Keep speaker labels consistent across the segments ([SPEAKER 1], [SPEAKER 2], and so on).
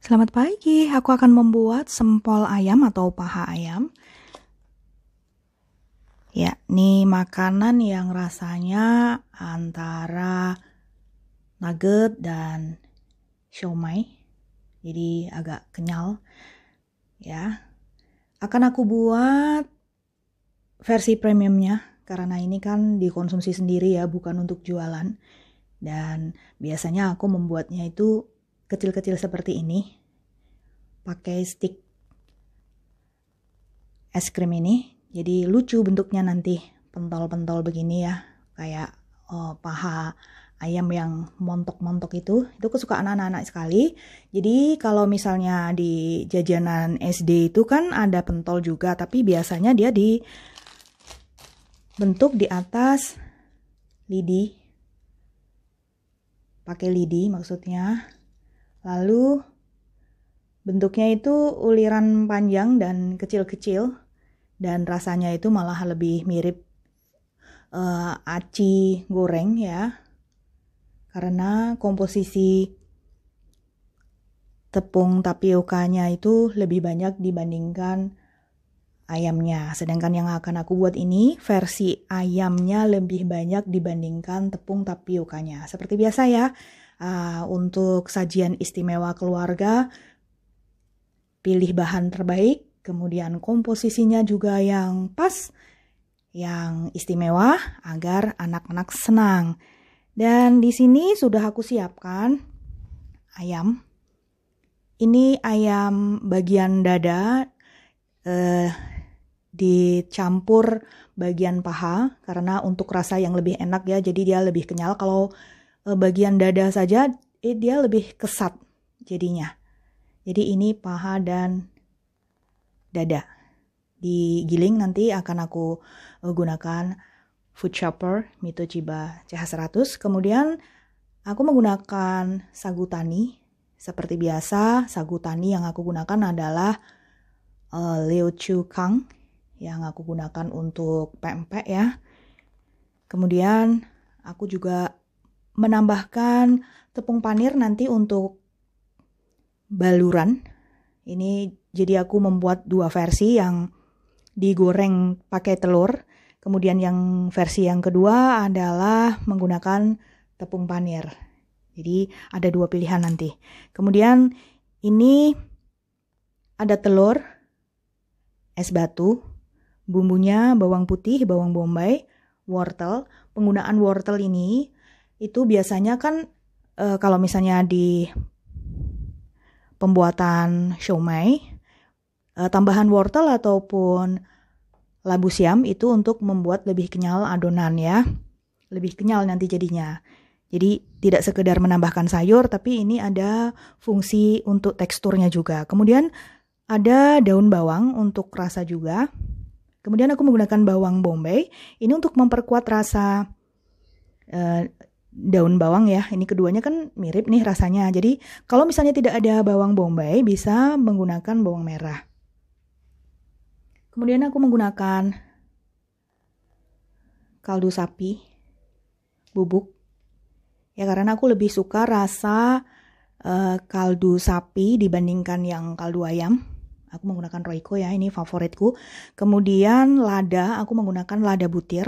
[SPEAKER 1] Selamat pagi, aku akan membuat sempol ayam atau paha ayam. Ya, ini makanan yang rasanya antara nugget dan siomay. Jadi agak kenyal. Ya, akan aku buat versi premiumnya karena ini kan dikonsumsi sendiri ya, bukan untuk jualan. Dan biasanya aku membuatnya itu kecil-kecil seperti ini. Pakai stick es krim ini. Jadi lucu bentuknya nanti, pentol-pentol begini ya, kayak paha ayam yang montok-montok itu kesukaan anak-anak sekali. Jadi kalau misalnya di jajanan SD itu kan ada pentol juga, tapi biasanya dia dibentuk di atas lidi, pakai lidi maksudnya. Lalu bentuknya itu uliran panjang dan kecil-kecil. Dan rasanya itu malah lebih mirip aci goreng ya, karena komposisi tepung tapiokanya itu lebih banyak dibandingkan ayamnya. Sedangkan yang akan aku buat ini versi ayamnya lebih banyak dibandingkan tepung tapiokanya. Seperti biasa ya, untuk sajian istimewa keluarga, pilih bahan terbaik. Kemudian komposisinya juga yang pas, yang istimewa agar anak-anak senang. Dan di sini sudah aku siapkan ayam. Ini ayam bagian dada dicampur bagian paha karena untuk rasa yang lebih enak ya, jadi dia lebih kenyal. Kalau bagian dada saja dia lebih kesat jadinya. Jadi ini paha dan dada. Digiling nanti akan aku gunakan food chopper Mitochiba CH100. Kemudian aku menggunakan sagu tani. Seperti biasa, sagu tani yang aku gunakan adalah Leochu Kang yang aku gunakan untuk pempek ya. Kemudian aku juga menambahkan tepung panir nanti untuk baluran. Ini jadi aku membuat dua versi, yang digoreng pakai telur. Kemudian yang versi yang kedua adalah menggunakan tepung panir. Jadi ada dua pilihan nanti. Kemudian ini ada telur, es batu, bumbunya bawang putih, bawang bombay, wortel. Penggunaan wortel ini itu biasanya kan kalau misalnya di pembuatan siomay, tambahan wortel ataupun labu siam itu untuk membuat lebih kenyal adonan ya. Lebih kenyal nanti jadinya. Jadi tidak sekedar menambahkan sayur, tapi ini ada fungsi untuk teksturnya juga. Kemudian ada daun bawang untuk rasa juga. Kemudian aku menggunakan bawang bombay. Ini untuk memperkuat rasa daun bawang ya. Ini keduanya kan mirip nih rasanya. Jadi kalau misalnya tidak ada bawang bombay, bisa menggunakan bawang merah. Kemudian aku menggunakan kaldu sapi bubuk. Ya karena aku lebih suka rasa kaldu sapi dibandingkan yang kaldu ayam. Aku menggunakan Royco ya, ini favoritku. Kemudian lada, aku menggunakan lada butir.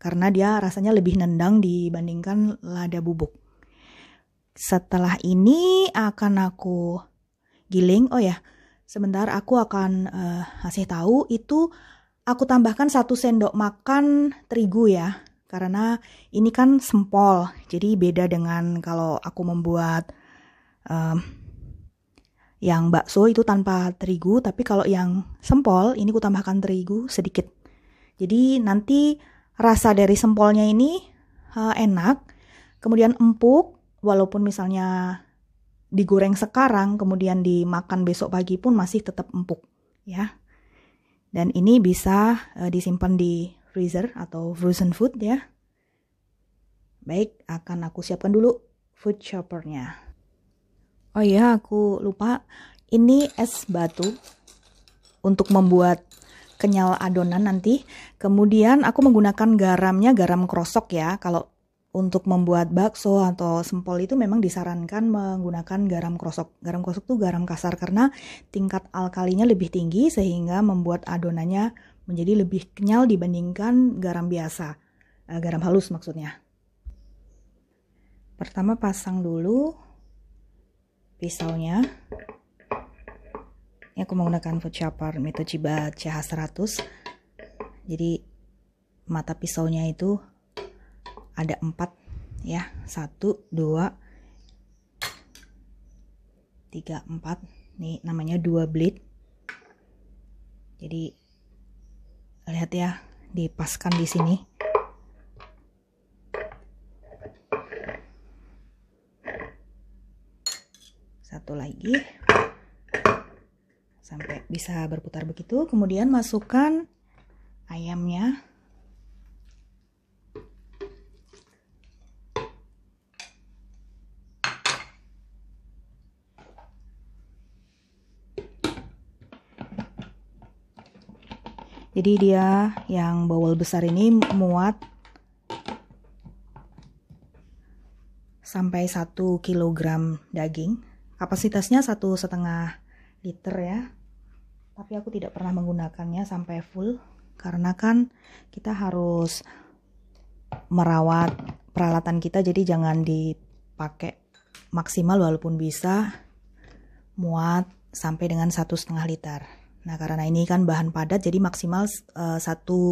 [SPEAKER 1] Karena dia rasanya lebih nendang dibandingkan lada bubuk. Setelah ini akan aku giling. Oh ya, sebentar aku akan kasih tahu itu aku tambahkan 1 sendok makan terigu ya. Karena ini kan sempol, jadi beda dengan kalau aku membuat yang bakso itu tanpa terigu. Tapi kalau yang sempol ini aku tambahkan terigu sedikit. Jadi nanti rasa dari sempolnya ini enak, kemudian empuk, walaupun misalnya digoreng sekarang, kemudian dimakan besok pagi pun masih tetap empuk ya. Dan ini bisa disimpan di freezer atau frozen food ya. Baik, akan aku siapkan dulu food choppernya. Oh iya, aku lupa, ini es batu untuk membuat kenyal adonan nanti. Kemudian aku menggunakan garamnya garam krosok ya. Kalau untuk membuat bakso atau sempol itu memang disarankan menggunakan garam krosok. Garam krosok tuh garam kasar karena tingkat alkalinya lebih tinggi sehingga membuat adonannya menjadi lebih kenyal dibandingkan garam biasa. Garam halus maksudnya. Pertama pasang dulu pisaunya. Ini aku menggunakan food chopper Mitochiba CH100. Jadi mata pisaunya itu ada 4 ya. 1, 2, 3, 4. Ini namanya 2 blade. Jadi lihat ya, dipaskan di sini. Satu lagi. Sampai bisa berputar begitu. Kemudian masukkan ayamnya. Jadi dia yang bawol besar ini muat sampai 1 kilogram daging. Kapasitasnya 1,5 liter ya. Tapi aku tidak pernah menggunakannya sampai full karena kan kita harus merawat peralatan kita, jadi jangan dipakai maksimal walaupun bisa muat sampai dengan 1,5 liter. Nah, karena ini kan bahan padat jadi maksimal 1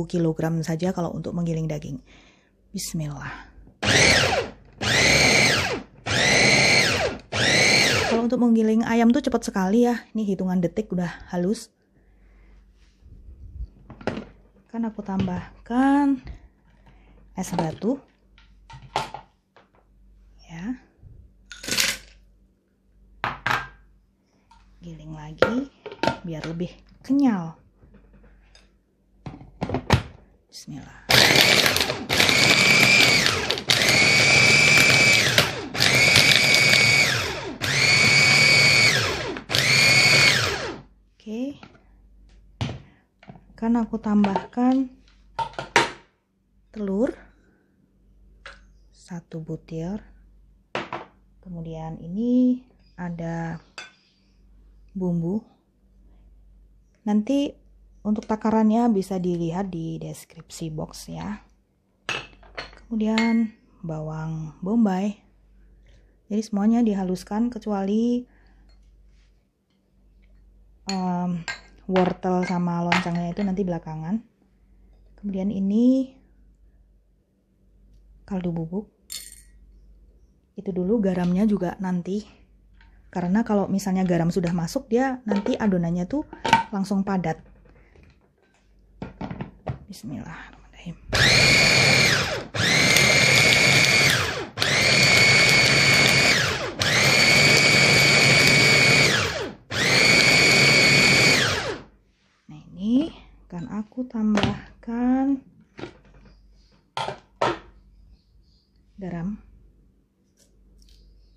[SPEAKER 1] kilogram saja kalau untuk menggiling daging. Bismillah. Kalau untuk menggiling ayam tuh cepat sekali ya. Ini hitungan detik udah halus. Kan aku tambahkan es batu. Ya. Giling lagi biar lebih kenyal. Bismillah. Oke. Kan aku tambahkan telur 1 butir. Kemudian ini ada bumbu. Nanti untuk takarannya bisa dilihat di deskripsi box ya. Kemudian bawang bombay. Jadi semuanya dihaluskan kecuali wortel sama loncangnya itu nanti belakangan. Kemudian ini kaldu bubuk. Itu dulu, garamnya juga nanti. Karena kalau misalnya garam sudah masuk, dia nanti adonannya tuh langsung padat. Bismillahirrahmanirrahim. Nah, ini kan aku tambahkan garam.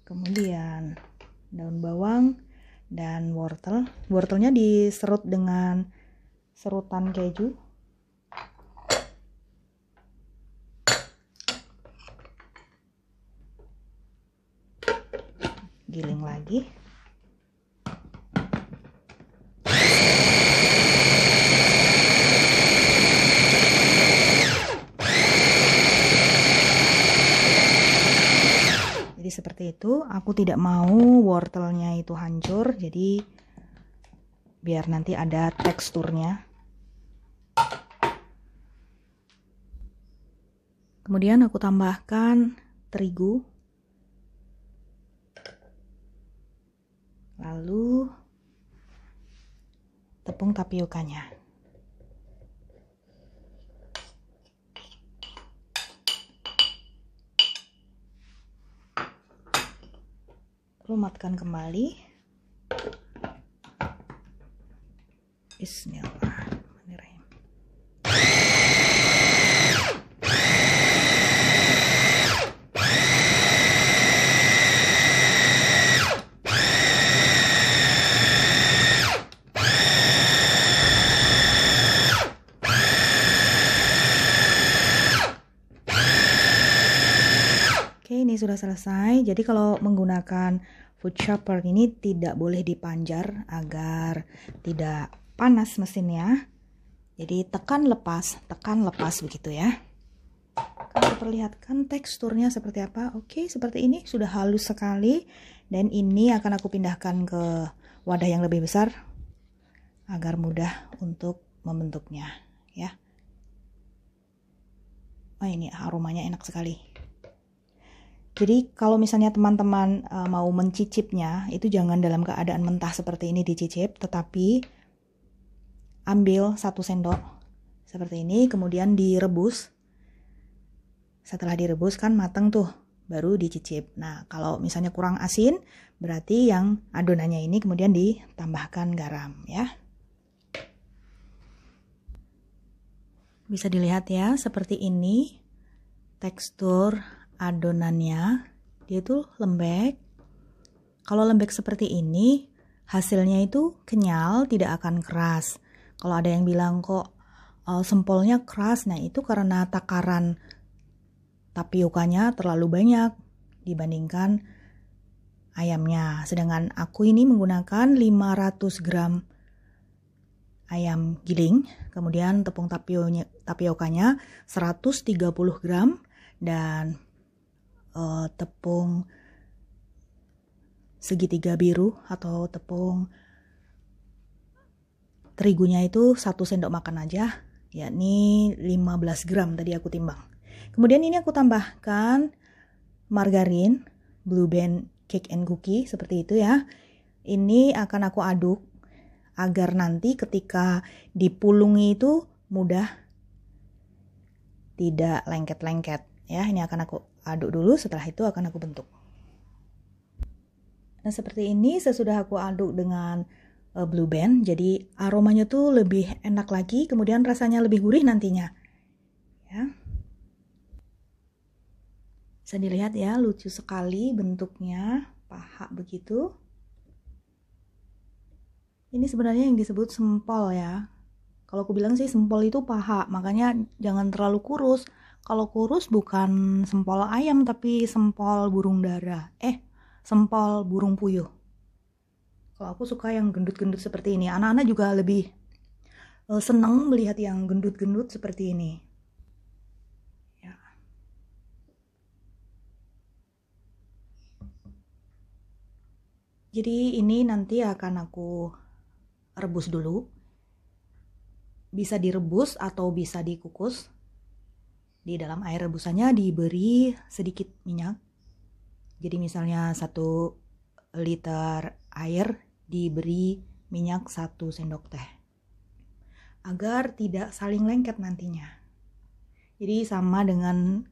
[SPEAKER 1] Kemudian daun bawang dan wortel. Wortelnya diserut dengan serutan keju. Giling lagi. Jadi seperti itu. Aku tidak mau wortelnya itu hancur, jadi biar nanti ada teksturnya. Kemudian aku tambahkan terigu. Lalu tepung tapiokanya. Lumatkan kembali. Bismillahirrahmanirrahim. ini sudah selesai. Jadi kalau menggunakan food chopper ini tidak boleh dipanjar agar tidak panas mesinnya. Jadi tekan lepas begitu ya. Akan perlihatkan teksturnya seperti apa. Oke, seperti ini sudah halus sekali. Dan ini akan aku pindahkan ke wadah yang lebih besar agar mudah untuk membentuknya ya. Oh, ini aromanya enak sekali. Jadi kalau misalnya teman-teman mau mencicipnya, itu jangan dalam keadaan mentah seperti ini dicicip, tetapi ambil 1 sendok seperti ini, kemudian direbus. Setelah direbus kan mateng tuh, baru dicicip. Nah, kalau misalnya kurang asin, berarti yang adonannya ini kemudian ditambahkan garam ya. Bisa dilihat ya, seperti ini tekstur adonannya. Dia tuh lembek. Kalau lembek seperti ini, hasilnya itu kenyal, tidak akan keras. Kalau ada yang bilang kok sempolnya keras, nah itu karena takaran tapiokanya terlalu banyak dibandingkan ayamnya. Sedangkan aku ini menggunakan 500 gram ayam giling, kemudian tepung tapiokanya 130 gram, dan tepung segitiga biru atau tepung terigunya itu 1 sendok makan aja, yakni 15 gram tadi aku timbang. Kemudian ini aku tambahkan margarin, Blue Band Cake and Cookie seperti itu ya. Ini akan aku aduk agar nanti ketika dipulungi itu mudah, tidak lengket-lengket ya. Ini akan aku aduk dulu, setelah itu akan aku bentuk. Nah, seperti ini sesudah aku aduk dengan Blue Band, jadi aromanya tuh lebih enak lagi, kemudian rasanya lebih gurih nantinya ya. Bisa dilihat ya, lucu sekali bentuknya, paha begitu. Ini sebenarnya yang disebut sempol ya. Kalau aku bilang sih sempol itu paha, makanya jangan terlalu kurus. Kalau kurus bukan sempol ayam tapi sempol burung dara. Sempol burung puyuh. Kalau aku suka yang gendut-gendut seperti ini. Anak-anak juga lebih senang melihat yang gendut-gendut seperti ini. Ya. Jadi ini nanti akan aku rebus dulu. Bisa direbus atau bisa dikukus. Di dalam air rebusannya diberi sedikit minyak. Jadi misalnya 1 liter air diberi minyak 1 sendok teh. Agar tidak saling lengket nantinya. Jadi sama dengan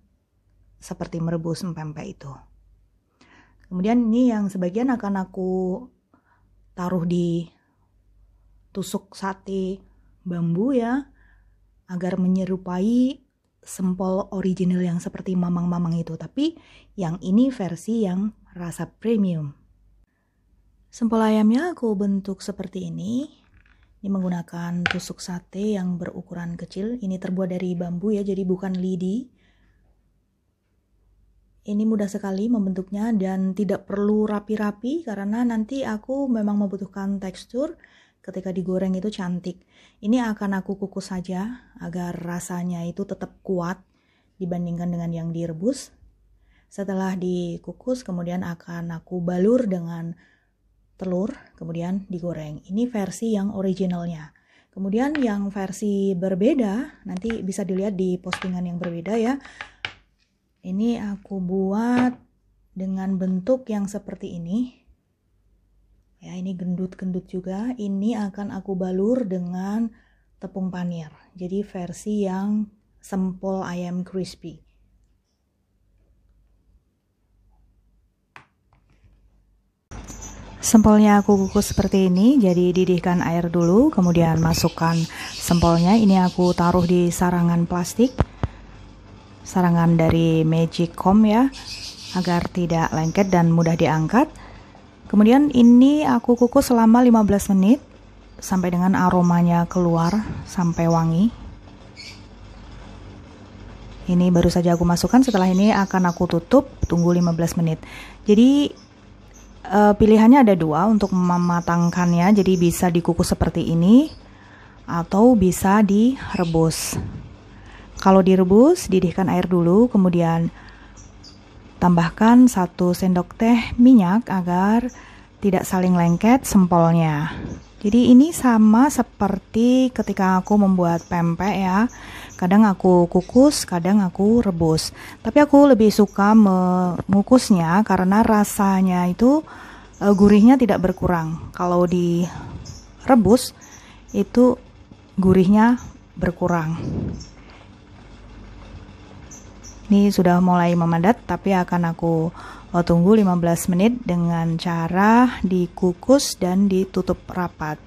[SPEAKER 1] seperti merebus empempe itu. Kemudian ini yang sebagian akan aku taruh di tusuk sate bambu ya, agar menyerupai sempol original yang seperti mamang-mamang itu. Tapi yang ini versi yang rasa premium. Sempol ayamnya aku bentuk seperti ini. Ini menggunakan tusuk sate yang berukuran kecil. Ini terbuat dari bambu ya, jadi bukan lidi. Ini mudah sekali membentuknya dan tidak perlu rapi-rapi karena nanti aku memang membutuhkan tekstur ketika digoreng itu cantik. Ini akan aku kukus saja agar rasanya itu tetap kuat dibandingkan dengan yang direbus. Setelah dikukus kemudian akan aku balur dengan telur, kemudian digoreng. Ini versi yang originalnya. Kemudian yang versi berbeda, nanti bisa dilihat di postingan yang berbeda ya. Ini aku buat dengan bentuk yang seperti ini. Ya, ini gendut-gendut juga. Ini akan aku balur dengan tepung panir. Jadi versi yang sempol ayam crispy. Sempolnya aku kukus seperti ini, jadi didihkan air dulu, kemudian masukkan sempolnya. Ini aku taruh di sarangan plastik, sarangan dari Magicom ya, agar tidak lengket dan mudah diangkat. Kemudian ini aku kukus selama 15 menit, sampai dengan aromanya keluar, sampai wangi. Ini baru saja aku masukkan, setelah ini akan aku tutup, tunggu 15 menit. Jadi pilihannya ada dua untuk mematangkannya, jadi bisa dikukus seperti ini atau bisa direbus. Kalau direbus, didihkan air dulu, kemudian tambahkan 1 sendok teh minyak agar tidak saling lengket sempolnya. Jadi ini sama seperti ketika aku membuat pempek ya. Kadang aku kukus, kadang aku rebus. Tapi aku lebih suka mengukusnya karena rasanya itu gurihnya tidak berkurang. Kalau direbus itu gurihnya berkurang. Ini sudah mulai memadat, tapi akan aku tunggu 15 menit dengan cara dikukus dan ditutup rapat.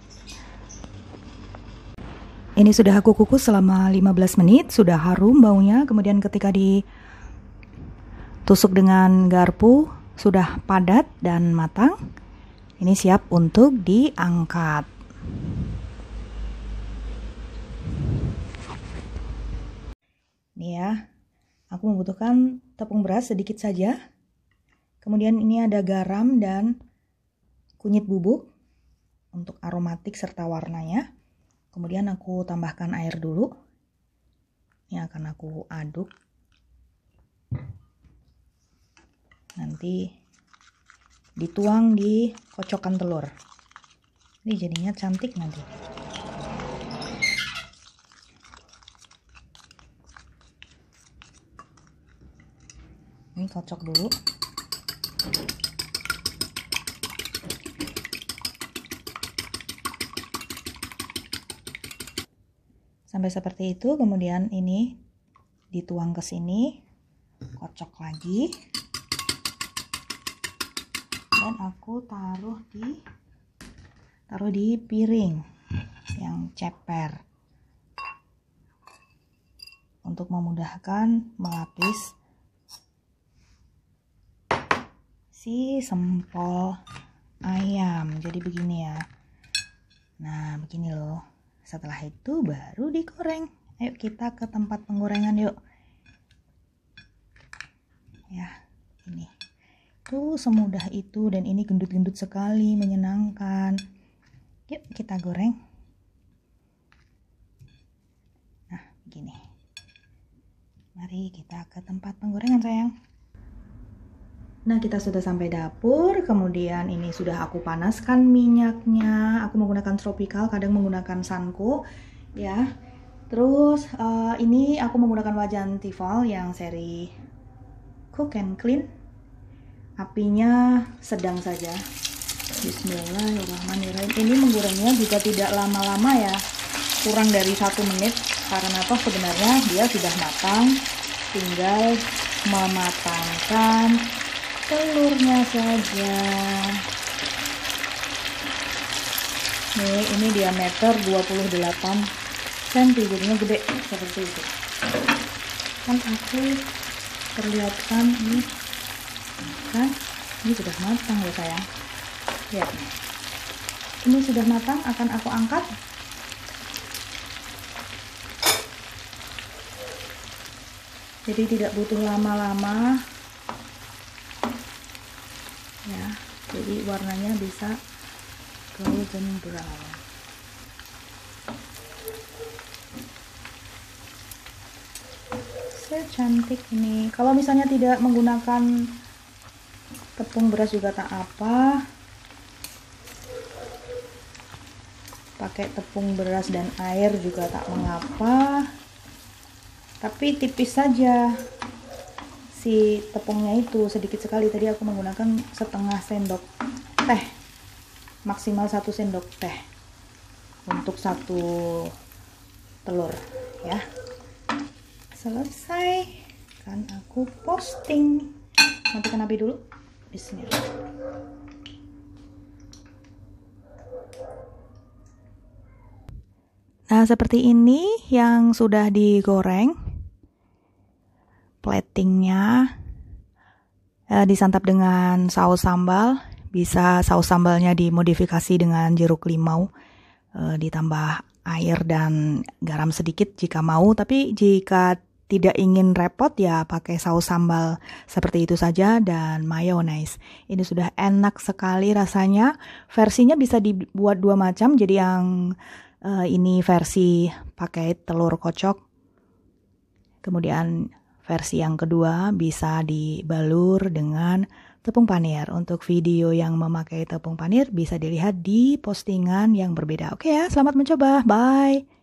[SPEAKER 1] Ini sudah aku kukus selama 15 menit, sudah harum baunya. Kemudian ketika ditusuk dengan garpu, sudah padat dan matang. Ini siap untuk diangkat. Ini ya, aku membutuhkan tepung beras sedikit saja. Kemudian ini ada garam dan kunyit bubuk untuk aromatik serta warnanya. Kemudian aku tambahkan air dulu. Ini akan aku aduk. Nanti dituang di kocokan telur. Ini jadinya cantik nanti. Ini kocok dulu. Sampai seperti itu, kemudian ini dituang ke sini, kocok lagi. Dan aku taruh di piring yang ceper untuk memudahkan melapis si sempol ayam. Jadi begini ya. Nah, begini loh. Setelah itu baru digoreng. Ayo kita ke tempat penggorengan yuk. Ya, ini. Tuh semudah itu, dan ini gendut-gendut sekali, menyenangkan. Yuk kita goreng. Nah, begini. Mari kita ke tempat penggorengan sayang. Nah, kita sudah sampai dapur. Kemudian ini sudah aku panaskan minyaknya. Aku menggunakan tropical, kadang menggunakan Sanko ya. Terus ini aku menggunakan wajan Tefal yang seri Cook and Clean. Apinya sedang saja. Bismillahirrahmanirrahim. Ini menggorengnya juga tidak lama-lama ya, kurang dari 1 menit, karena toh sebenarnya dia sudah matang. Tinggal mematangkan telurnya saja. Nih, ini diameter 28 cm, jadinya gede seperti itu. Kan aku perlihatkan ini, kan ini sudah matang loh sayang. Lihat, ini sudah matang. Akan aku angkat. Jadi tidak butuh lama-lama. Ya, jadi warnanya bisa golden brown. Secantik ini. Kalau misalnya tidak menggunakan tepung beras juga tak apa, pakai tepung beras dan air juga tak mengapa, tapi tipis saja si tepungnya itu, sedikit sekali. Tadi aku menggunakan setengah sendok teh, maksimal 1 sendok teh untuk 1 telur ya. Selesai, kan aku posting. Matikan api dulu. Bismillah. Nah, seperti ini yang sudah digoreng. Platingnya disantap dengan saus sambal. Bisa saus sambalnya dimodifikasi dengan jeruk limau, ditambah air dan garam sedikit jika mau. Tapi jika tidak ingin repot ya pakai saus sambal seperti itu saja dan mayonaise. Ini sudah enak sekali rasanya. Versinya bisa dibuat dua macam. Jadi yang ini versi pakai telur kocok. Kemudian versi yang kedua bisa dibalur dengan tepung panir. Untuk video yang memakai tepung panir bisa dilihat di postingan yang berbeda. Oke ya, selamat mencoba. Bye.